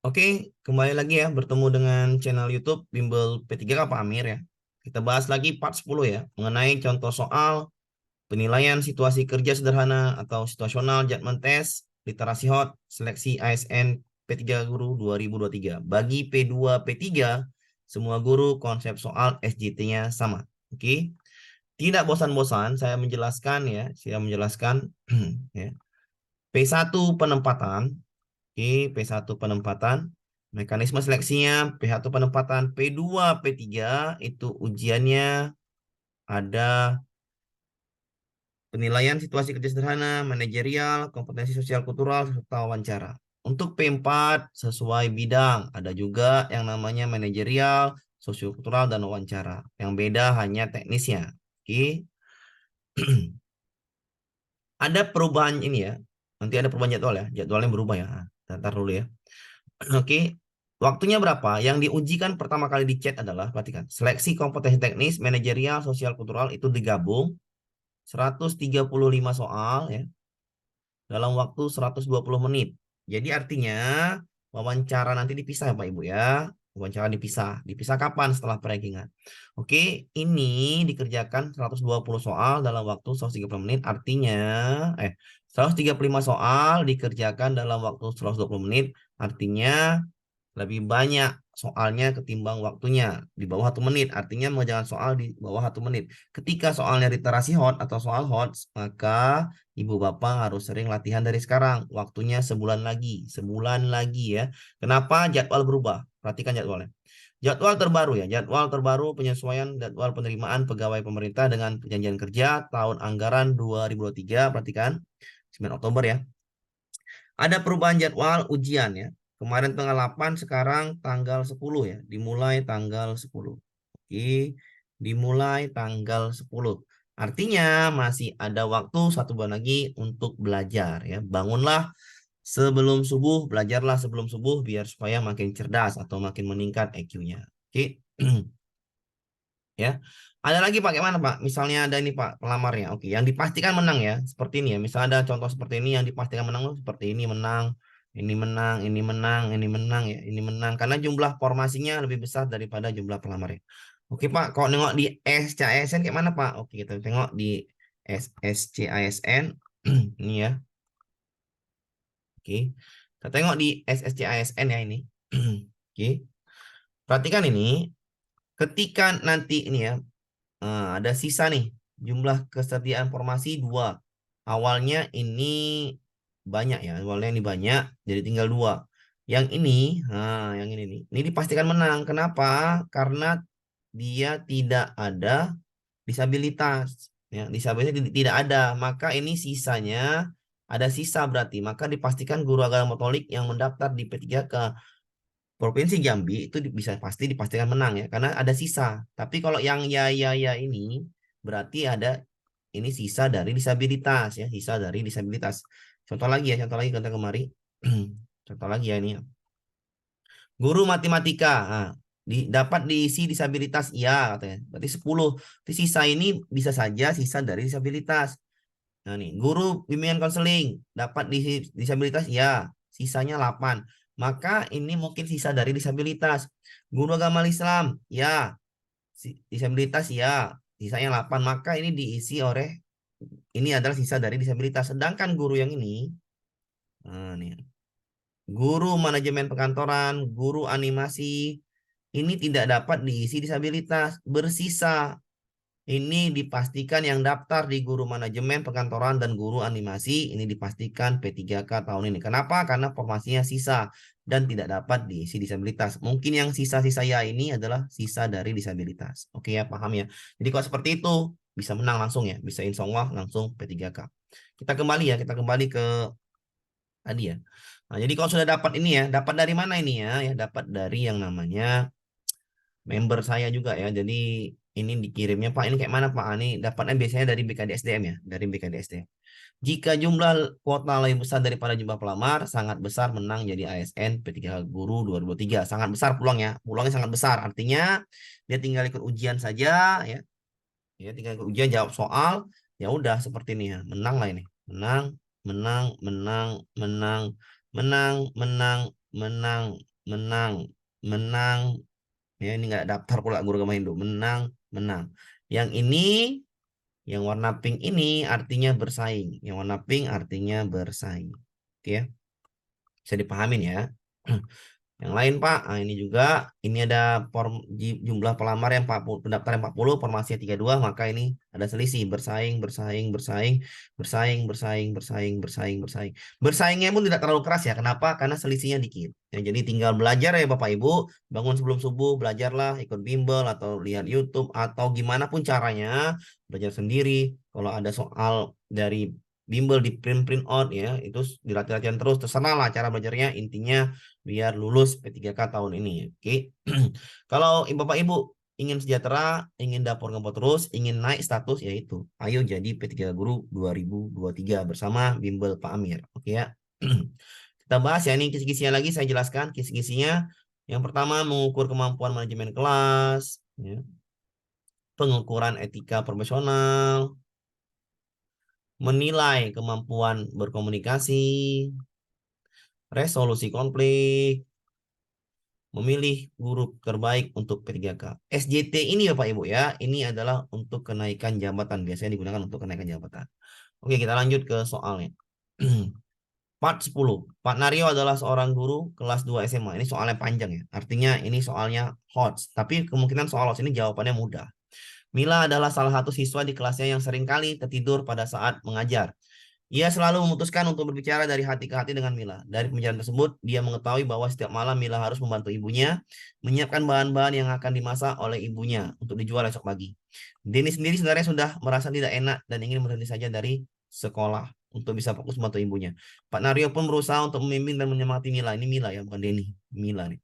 Oke, kembali lagi ya bertemu dengan channel YouTube Bimbel P3K Pak Amir ya. Kita bahas lagi part 10 ya, mengenai contoh soal penilaian situasi kerja sederhana atau situational judgment test, literasi hot, seleksi ASN P3 Guru 2023. Bagi P2, P3, semua guru konsep soal SJT-nya sama. Oke. Tidak bosan-bosan saya menjelaskan ya, saya menjelaskan ya. P1 penempatan. Oke, P1 penempatan. Mekanisme seleksinya P1 penempatan, P2, P3 itu ujiannya ada penilaian situasi kerja sederhana, manajerial, kompetensi sosial kultural, serta wawancara. Untuk P4 sesuai bidang, ada juga yang namanya manajerial, sosiokultural, dan wawancara. Yang beda hanya teknisnya. Oke, ada perubahan ini ya. Nanti ada perubahan jadwal ya. Jadwalnya berubah ya. Ntar dulu ya. Oke, waktunya berapa? Yang diujikan pertama kali di chat adalah, perhatikan, seleksi kompetensi teknis, manajerial, sosial, kultural itu digabung 135 soal ya, dalam waktu 120 menit. Jadi artinya wawancara nanti dipisah ya Pak Ibu ya. Wawancara dipisah. Dipisah kapan? Setelah perankingan. Oke, ini dikerjakan 120 soal dalam waktu 130 menit. Artinya 135 soal dikerjakan dalam waktu 120 menit. Artinya lebih banyak soalnya ketimbang waktunya di bawah 1 menit. Artinya mengerjakan soal di bawah 1 menit. Ketika soalnya literasi hot atau soal hot, maka ibu bapak harus sering latihan dari sekarang. Waktunya sebulan lagi ya. Kenapa jadwal berubah? Perhatikan jadwalnya. Jadwal terbaru ya, jadwal terbaru penyesuaian jadwal penerimaan pegawai pemerintah dengan perjanjian kerja tahun anggaran 2023. Perhatikan 9 Oktober ya. Ada perubahan jadwal ujian ya. Kemarin tanggal 8, sekarang tanggal 10 ya. Dimulai tanggal 10. Oke, dimulai tanggal 10. Artinya masih ada waktu 1 bulan lagi untuk belajar ya. Bangunlah sebelum subuh, belajarlah sebelum subuh biar supaya makin cerdas atau makin meningkat IQ-nya. Oke. Ya. Ada lagi Pak, gimana Pak? Misalnya ada ini Pak, pelamarnya. Oke, yang dipastikan menang ya. Seperti ini ya. Misalnya ada contoh seperti ini yang dipastikan menang tuh seperti ini menang, ini menang, ini menang, ini menang ya, ini menang karena jumlah formasinya lebih besar daripada jumlah pelamarnya. Oke Pak, kalau nengok di SCASN kayak mana Pak? Oke, kita tengok di SSCASN ini ya. Oke. Kita tengok di SSCASN ya ini. Oke. Perhatikan ini, ketika nanti ini ya, ada sisa nih, jumlah kesediaan formasi 2. Awalnya ini banyak ya, awalnya ini banyak, jadi tinggal 2. Yang ini, yang ini nih, ini dipastikan menang. Kenapa? Karena dia tidak ada disabilitas. Ya, disabilitas tidak ada, maka ini sisanya ada sisa berarti. Maka dipastikan guru agama Katolik yang mendaftar di P3K Provinsi Jambi itu bisa pasti dipastikan menang ya karena ada sisa. Tapi kalau yang ya ini berarti ada ini sisa dari disabilitas ya, sisa dari disabilitas. Contoh lagi ya, contoh lagi kita kemari. Contoh lagi ya ini. Guru matematika, dapat diisi disabilitas iya katanya. Berarti 10. Tapi sisa ini bisa saja sisa dari disabilitas. Nah nih, guru bimbingan konseling dapat diisi disabilitas ya, sisanya 8. Maka ini mungkin sisa dari disabilitas. Guru agama Islam ya, disabilitas ya, sisanya 8. Maka ini diisi oleh ini adalah sisa dari disabilitas. Sedangkan guru yang ini, nih, guru manajemen perkantoran, guru animasi, ini tidak dapat diisi disabilitas. Bersisa ini dipastikan yang daftar di guru manajemen perkantoran dan guru animasi ini dipastikan P3K tahun ini. Kenapa? Karena formasinya sisa dan tidak dapat diisi disabilitas. Mungkin yang sisa-sisa ya ini adalah sisa dari disabilitas. Oke ya, paham ya. Jadi kalau seperti itu bisa menang langsung ya, bisa insya Allah langsung P3K. Kita kembali ya, kita kembali ke tadi ya. Nah, jadi kalau sudah dapat ini ya, dapat dari mana ini ya? Ya dapat dari yang namanya member saya juga ya. Jadi ini dikirimnya Pak, ini kayak mana Pak? Ini dapatnya biasanya dari BKDSDM ya, dari BKDSDM. Jika jumlah kuota lebih besar daripada jumlah pelamar, sangat besar menang jadi ASN P3 Guru 2023. Sangat besar peluangnya, peluangnya sangat besar. Artinya dia tinggal ikut ujian saja ya. Ya tinggal ikut ujian jawab soal, ya udah seperti ini ya. Menang lah ini. Menang, menang, menang, menang, menang, menang, menang. menang, menang. Ya, ini nggak daftar pula guru agama Hindu. Menang, menang. Yang ini, yang warna pink ini artinya bersaing. Yang warna pink artinya bersaing. Oke ya, bisa dipahamin ya. Yang lain Pak, nah, ini juga, ini ada jumlah pelamar yang 40, pendaftar yang 40, formasinya 32, maka ini ada selisih, bersaing, bersaing, bersaing, bersaing, bersaing, bersaing, bersaing, bersaing. Bersaingnya pun tidak terlalu keras ya, kenapa? Karena selisihnya dikit. Ya, jadi tinggal belajar ya Bapak Ibu, bangun sebelum subuh, belajarlah, ikut bimbel, atau lihat YouTube, atau gimana pun caranya, belajar sendiri. Kalau ada soal dari bimbel di print out ya, itu dilatih-latihan terus, terserah lah cara belajarnya, intinya biar lulus P3K tahun ini. Oke. Kalau Bapak Ibu ingin sejahtera, ingin dapur ngebot terus, ingin naik status yaitu ayo jadi P3 Guru 2023 bersama Bimbel Pak Amir. Oke ya. Kita bahas ya ini kisi-kisinya lagi saya jelaskan kisi-kisinya. Yang pertama mengukur kemampuan manajemen kelas, ya. Pengukuran etika profesional, menilai kemampuan berkomunikasi, resolusi konflik, memilih guru terbaik untuk P3K. SJT ini Bapak Ibu ya, ini adalah untuk kenaikan jabatan. Biasanya digunakan untuk kenaikan jabatan. Oke, kita lanjut ke soalnya. Part 10. Pak Naryo adalah seorang guru kelas 2 SMA. Ini soalnya panjang ya. Artinya ini soalnya HOTS. Tapi kemungkinan soal HOTS ini jawabannya mudah. Mila adalah salah satu siswa di kelasnya yang seringkali tertidur pada saat mengajar. Ia selalu memutuskan untuk berbicara dari hati ke hati dengan Mila. Dari pembicaraan tersebut, dia mengetahui bahwa setiap malam Mila harus membantu ibunya menyiapkan bahan-bahan yang akan dimasak oleh ibunya untuk dijual esok pagi. Denny sendiri sebenarnya sudah merasa tidak enak dan ingin berhenti saja dari sekolah untuk bisa fokus membantu ibunya. Pak Naryo pun berusaha untuk membimbing dan menyemangati Mila. Ini Mila ya, bukan Denny. Mila nih.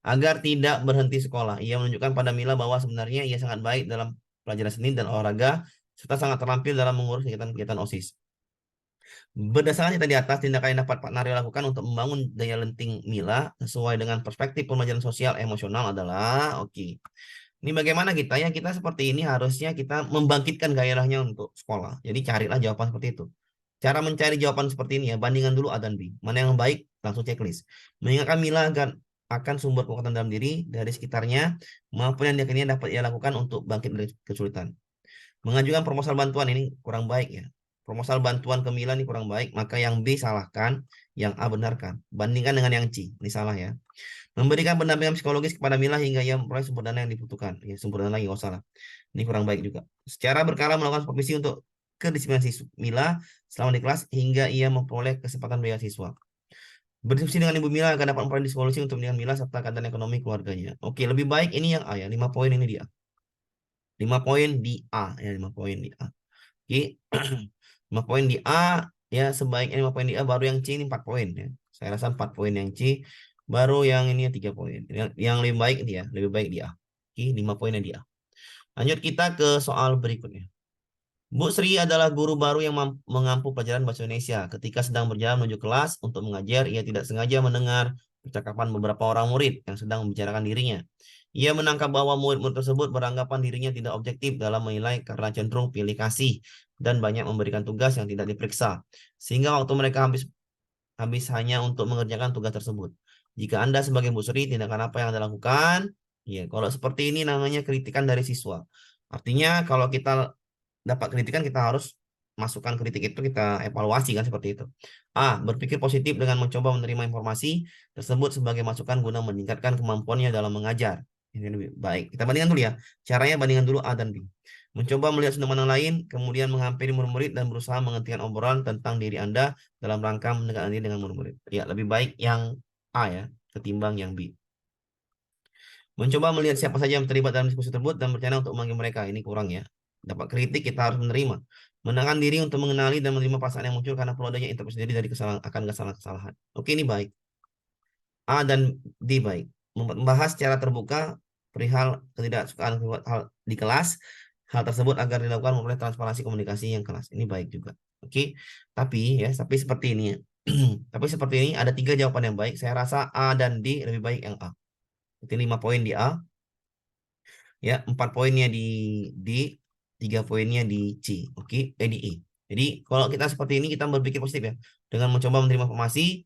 Agar tidak berhenti sekolah. Ia menunjukkan pada Mila bahwa sebenarnya ia sangat baik dalam pelajaran seni dan olahraga, serta sangat terampil dalam mengurus kegiatan-kegiatan OSIS. Berdasarkan cerita di atas, tindakan yang dapat Pak Naryo lakukan untuk membangun daya lenting Mila sesuai dengan perspektif pembelajaran sosial emosional adalah, oke. Ini bagaimana kita ya, kita seperti ini harusnya kita membangkitkan gairahnya untuk sekolah. Jadi carilah jawaban seperti itu. Cara mencari jawaban seperti ini ya, bandingkan dulu A dan B. Mana yang baik, langsung checklist. Mengingatkan Mila akan sumber kekuatan dalam diri dari sekitarnya maupun yang dia dapat ia lakukan untuk bangkit dari kesulitan. Mengajukan proposal bantuan ini kurang baik ya. Proposal bantuan ke Milan ini kurang baik, maka yang B salahkan, yang A benarkan. Bandingkan dengan yang C, ini salah ya. Memberikan pendampingan psikologis kepada Mila hingga ia memperoleh sumber dana yang dibutuhkan. Ya, sumber dana lagi, oh salah. Ini kurang baik juga. Secara berkala melakukan supervisi untuk kedisiplinan Mila selama di kelas hingga ia memperoleh kesempatan beasiswa. Berdiskusi dengan Ibu Mila agar dapat memperoleh solusi untuk dengan Mila serta keadaan ekonomi keluarganya. Oke, lebih baik ini yang A ya. 5 poin ini dia. 5 poin di A ya, 5 poin di A. Oke. 5 poin di A ya, sebaiknya 5 poin di A, baru yang C ini 4 poin ya. Saya rasa 4 poin yang C, baru yang ini 3 poin. Yang lebih baik dia, lebih baik di A. Oke, 5 poinnya di A. Lanjut kita ke soal berikutnya. Bu Sri adalah guru baru yang mengampu pelajaran bahasa Indonesia. Ketika sedang berjalan menuju kelas untuk mengajar, ia tidak sengaja mendengar percakapan beberapa orang murid yang sedang membicarakan dirinya. Ia menangkap bahwa murid-murid tersebut beranggapan dirinya tidak objektif dalam menilai karena cenderung pilih kasih dan banyak memberikan tugas yang tidak diperiksa. Sehingga waktu mereka habis hanya untuk mengerjakan tugas tersebut. Jika Anda sebagai Bu Sri, tindakan apa yang Anda lakukan? Ya, kalau seperti ini namanya kritikan dari siswa. Artinya kalau kita dapat kritikan, kita harus masukkan kritik itu, kita evaluasi kan seperti itu. A. Berpikir positif dengan mencoba menerima informasi tersebut sebagai masukan guna meningkatkan kemampuannya dalam mengajar. Ini lebih baik. Kita bandingkan dulu ya. Caranya bandingkan dulu A dan B. Mencoba melihat sudut pandang lain, kemudian menghampiri murid-murid dan berusaha menghentikan obrolan tentang diri Anda dalam rangka mendekatkan diri dengan murid-murid. Ya, lebih baik yang A ya, ketimbang yang B. Mencoba melihat siapa saja yang terlibat dalam diskusi tersebut dan berencana untuk memanggil mereka. Ini kurang ya. Dapat kritik, kita harus menerima. Menenangkan diri untuk mengenali dan menerima perasaan yang muncul karena perlu adanya intervensi diri dari kesalahan-kesalahan. Oke, ini baik. A dan D baik. Membahas secara terbuka perihal ketidaksukaan hal di kelas, hal tersebut agar dilakukan memperoleh transparansi komunikasi yang kelas. Ini baik juga. Oke, tapi ya, tapi seperti ini ya. Tapi seperti ini ada 3 jawaban yang baik. Saya rasa A dan D lebih baik yang A. Itu 5 poin di A. Ya, 4 poinnya di D, 3 poinnya di C. Oke, di E. Jadi kalau kita seperti ini, kita berpikir positif ya. Dengan mencoba menerima informasi,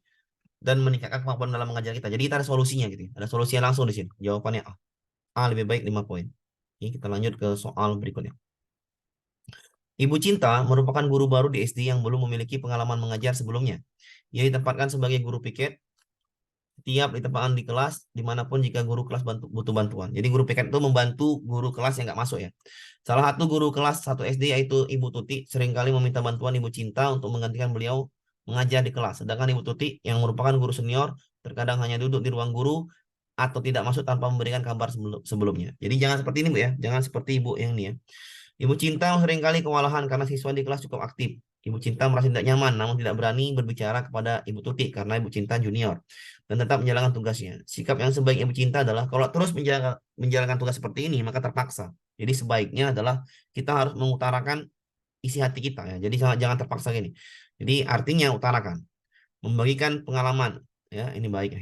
dan meningkatkan kemampuan dalam mengajar kita. Jadi kita ada solusinya gitu ya. Ada solusinya langsung di sini. Jawabannya A. A lebih baik 5 poin. Oke, kita lanjut ke soal berikutnya. Ibu Cinta merupakan guru baru di SD yang belum memiliki pengalaman mengajar sebelumnya. Ia ditempatkan sebagai guru piket tiap ditempatkan di kelas dimanapun jika guru kelas butuh bantuan. Jadi guru piket itu membantu guru kelas yang nggak masuk ya. Salah satu guru kelas 1 SD yaitu Ibu Tuti seringkali meminta bantuan Ibu Cinta untuk menggantikan beliau mengajar di kelas. Sedangkan Ibu Tuti yang merupakan guru senior terkadang hanya duduk di ruang guru atau tidak masuk tanpa memberikan kabar sebelumnya. Jadi jangan seperti ini Bu ya, jangan seperti Ibu yang ini ya. Ibu Cinta seringkali kewalahan karena siswa di kelas cukup aktif. Ibu Cinta merasa tidak nyaman, namun tidak berani berbicara kepada Ibu Tuti karena Ibu Cinta junior dan tetap menjalankan tugasnya. Sikap yang sebaik Ibu Cinta adalah kalau terus menjalankan tugas seperti ini, maka terpaksa. Jadi sebaiknya adalah kita harus mengutarakan isi hati kita ya. Jadi jangan terpaksa gini. Jadi artinya utarakan, membagikan pengalaman ya, ini baik ya.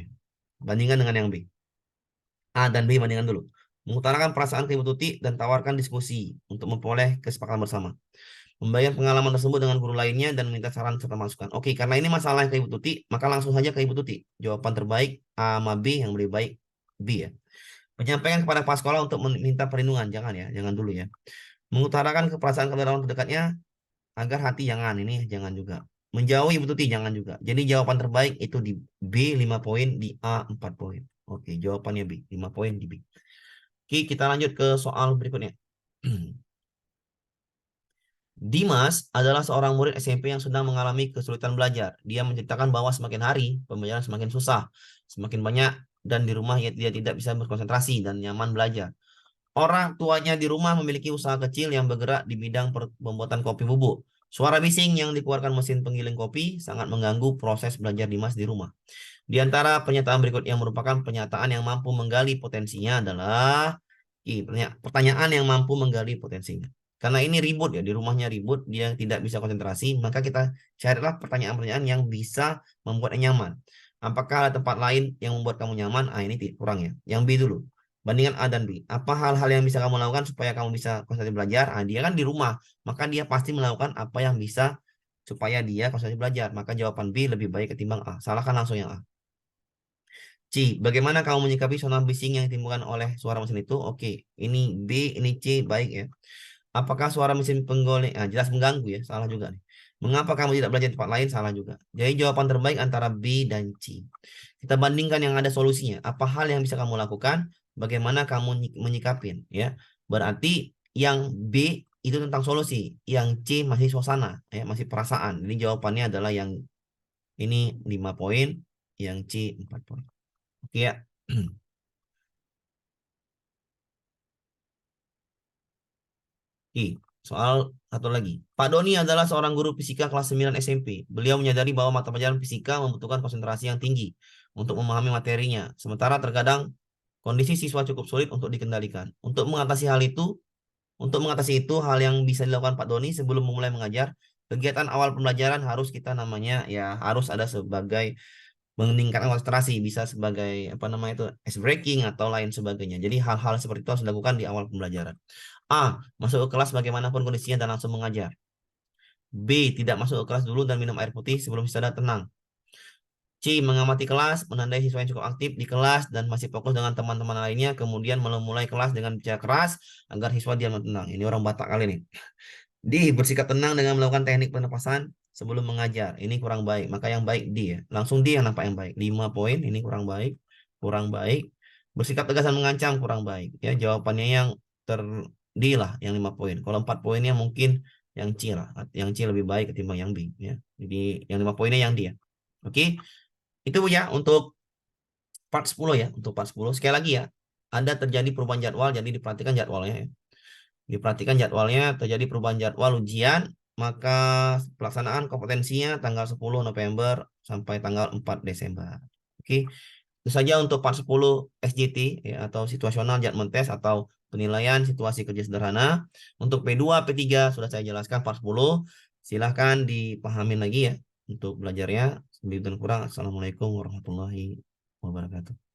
Bandingkan dengan yang B. A dan B bandingkan dulu. Mengutarakan perasaan ke Ibu Tuti dan tawarkan diskusi untuk memperoleh kesepakatan bersama. Membayar pengalaman tersebut dengan guru lainnya dan minta saran serta masukan. Oke, karena ini masalah ke Ibu Tuti, maka langsung saja ke Ibu Tuti. Jawaban terbaik A sama B, yang lebih baik B ya. Menyampaikan kepada kepala sekolah untuk meminta perlindungan, jangan ya, jangan dulu ya. Mengutarakan keperasaan kepada orang terdekatnya agar hati jangan, ini jangan juga. Menjauhi Ibu Tuti jangan juga. Jadi jawaban terbaik itu di B 5 poin, di A 4 poin. Oke, jawabannya B, 5 poin di B. Oke, kita lanjut ke soal berikutnya. Dimas adalah seorang murid SMP yang sedang mengalami kesulitan belajar. Dia menceritakan bahwa semakin hari pembelajaran semakin susah, semakin banyak, dan di rumah dia tidak bisa berkonsentrasi dan nyaman belajar. Orang tuanya di rumah memiliki usaha kecil yang bergerak di bidang pembuatan kopi bubuk. Suara bising yang dikeluarkan mesin penggiling kopi sangat mengganggu proses belajar Dimas di rumah. Di antara pernyataan berikut yang merupakan pernyataan yang mampu menggali potensinya adalah pertanyaan yang mampu menggali potensinya. Karena ini ribut ya, di rumahnya ribut, dia tidak bisa konsentrasi, maka kita carilah pertanyaan-pertanyaan yang bisa membuatnya nyaman. Apakah ada tempat lain yang membuat kamu nyaman? Ah, ini kurang ya. Yang B dulu. Bandingkan A dan B. Apa hal-hal yang bisa kamu lakukan supaya kamu bisa konsentrasi belajar? Ah, dia kan di rumah, maka dia pasti melakukan apa yang bisa supaya dia konsentrasi belajar. Maka jawaban B lebih baik ketimbang A. Salahkan langsung yang A. C. Bagaimana kamu menyikapi suara bising yang ditimbulkan oleh suara mesin itu? Oke, ini B, ini C, baik ya. Apakah suara mesin penggoleng? Ah, jelas mengganggu ya, salah juga nih. Mengapa kamu tidak belajar di tempat lain? Salah juga. Jadi jawaban terbaik antara B dan C. Kita bandingkan yang ada solusinya. Apa hal yang bisa kamu lakukan? Bagaimana kamu menyikapin? Ya, berarti yang B itu tentang solusi, yang C masih suasana, ya, masih perasaan. Jadi jawabannya adalah yang ini 5 poin, yang C 4 poin. Oke ya. Oke, soal satu lagi. Pak Doni adalah seorang guru fisika kelas 9 SMP. Beliau menyadari bahwa mata pelajaran fisika membutuhkan konsentrasi yang tinggi untuk memahami materinya. Sementara terkadang kondisi siswa cukup sulit untuk dikendalikan. Untuk mengatasi itu, hal yang bisa dilakukan Pak Doni sebelum memulai mengajar, kegiatan awal pembelajaran harus kita namanya ya harus ada sebagai meningkatkan konsentrasi, bisa sebagai apa namanya itu ice breaking atau lain sebagainya. Jadi hal-hal seperti itu harus dilakukan di awal pembelajaran. A. Masuk ke kelas bagaimanapun kondisinya dan langsung mengajar. B. Tidak masuk ke kelas dulu dan minum air putih sebelum siswa tenang. C. Mengamati kelas, menandai siswa yang cukup aktif di kelas dan masih fokus dengan teman-teman lainnya, kemudian memulai kelas dengan bicara keras agar siswa diam dan tenang. Ini orang Batak kali nih. D. Bersikap tenang dengan melakukan teknik pernapasan sebelum mengajar. Ini kurang baik. Maka yang baik D ya. Langsung D yang nampak yang baik. 5 poin. Ini kurang baik. Kurang baik. Bersikap tegas dan mengancam kurang baik. Ya, jawabannya yang ter D lah yang 5 poin. Kalau 4 poinnya mungkin yang C lah. Yang C lebih baik ketimbang yang B ya. Jadi yang 5 poinnya yang D ya. Oke. Itu ya untuk part 10 ya. Untuk part 10. Sekali lagi ya. Ada terjadi perubahan jadwal. Jadi diperhatikan jadwalnya ya. Diperhatikan jadwalnya, terjadi perubahan jadwal ujian, maka pelaksanaan kompetensinya tanggal 10 November sampai tanggal 4 Desember. Oke, itu saja untuk part 10 SJT ya, atau situasional judgment test atau penilaian situasi kerja sederhana. Untuk P2, P3 sudah saya jelaskan part 10. Silahkan dipahami lagi ya untuk belajarnya. Lebih dan kurang. Assalamualaikum warahmatullahi wabarakatuh.